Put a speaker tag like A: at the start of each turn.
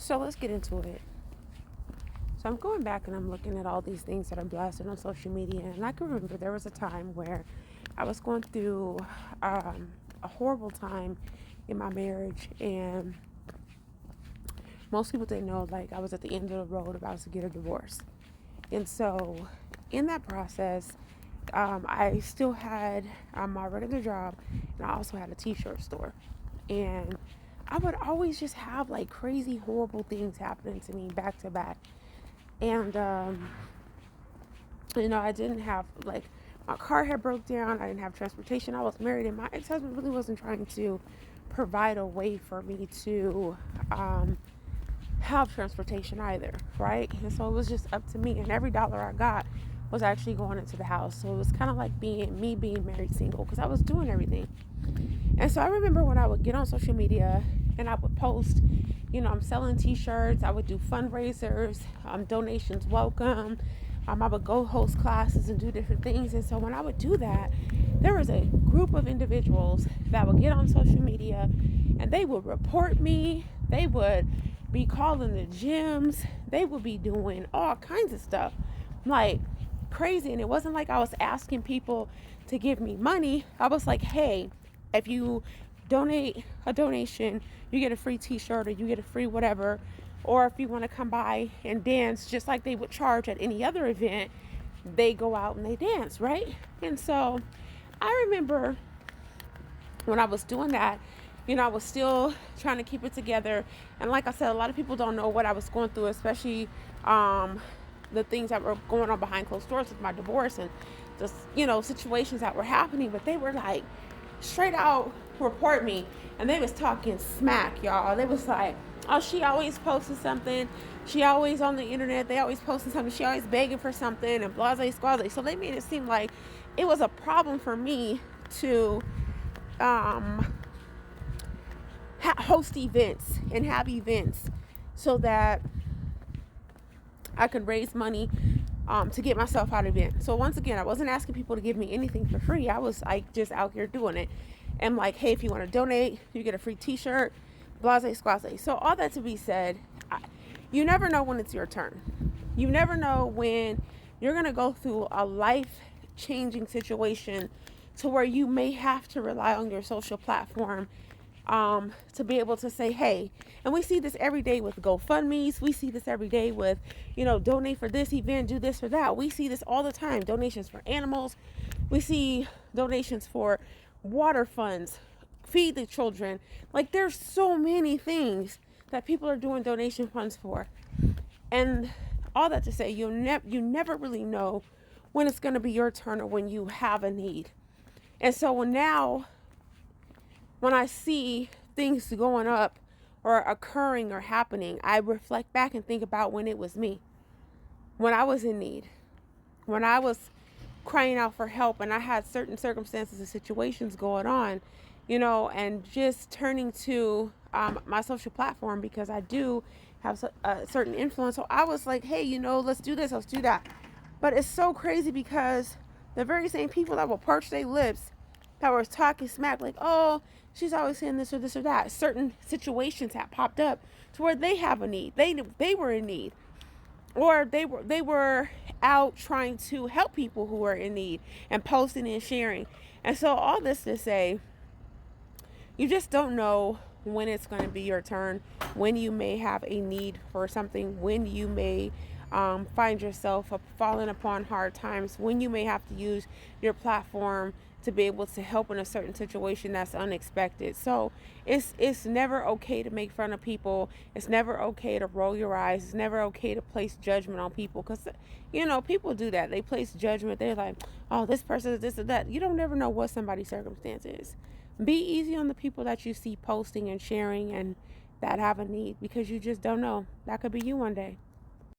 A: So let's get into it. So I'm going back and I'm looking at all these things that are blasted on social media. And I can remember there was a time where I was going through a horrible time in my marriage. And most people didn't know, like, I was at the end of the road about to get a divorce. And so in that process, I still had my regular job, and I also had a t-shirt store. And I would always just have like crazy, horrible things happening to me back to back. And I didn't have, like, my car had broke down. I didn't have transportation. I was married, and my ex-husband really wasn't trying to provide a way for me to have transportation either, right? And so it was just up to me, and every dollar I got was actually going into the house. So it was kind of like being married single, because I was doing everything. And so I remember when I would get on social media and I would post, I'm selling t-shirts, I would do fundraisers, donations welcome. I would go host classes and do different things. And so when I would do that, there was a group of individuals that would get on social media and they would report me. They would be calling the gyms. They would be doing all kinds of stuff, like crazy. And it wasn't like I was asking people to give me money. I was like, hey, if you donate a donation, you get a free t-shirt or you get a free whatever. Or if you want to come by and dance just like they would charge at any other event, they go out and they dance, right? And so I remember when I was doing that, I was still trying to keep it together. And like I said, a lot of people don't know what I was going through, especially the things that were going on behind closed doors with my divorce and just, situations that were happening. But they were like, straight out report me, and they was talking smack, y'all. They was like, oh, she always posting something, she always on the internet, they always posting something, she always begging for something, and blase squaze. So they made it seem like it was a problem for me to host events and have events so that I could raise money to get myself out of it. So once again, I wasn't asking people to give me anything for free. I was like just out here doing it. And like, hey, if you want to donate, you get a free t-shirt, blase squaze. So all that to be said, you never know when it's your turn. You never know when you're going to go through a life-changing situation to where you may have to rely on your social platform to be able to say, hey. And we see this every day with GoFundMe's. We see this every day with, donate for this event, do this or that. We see this all the time. Donations for animals. We see donations for water funds, feed the children. Like, there's so many things that people are doing donation funds for. And all that to say, you never really know when it's going to be your turn or when you have a need. And so when I see things going up or occurring or happening, I reflect back and think about when it was me, when I was in need, when I was crying out for help and I had certain circumstances and situations going on, and just turning to my social platform, because I do have a certain influence. So I was like, hey, let's do this, let's do that. But it's so crazy because the very same people that will parch their lips, that were talking smack, like, oh, she's always saying this or that. Certain situations have popped up to where they have a need. They were in need, or they were out trying to help people who are in need and posting and sharing. And so all this to say, you just don't know when it's going to be your turn, when you may have a need for something, when you may find yourself falling upon hard times, when you may have to use your platform to be able to help in a certain situation that's unexpected. So it's never okay to make fun of people. It's never okay to roll your eyes. It's never okay to place judgment on people, because people do that. They place judgment. They're like, oh, this person is this or that. You don't ever know what somebody's circumstance is. Be easy on the people that you see posting and sharing and that have a need, because you just don't know. That could be you one day.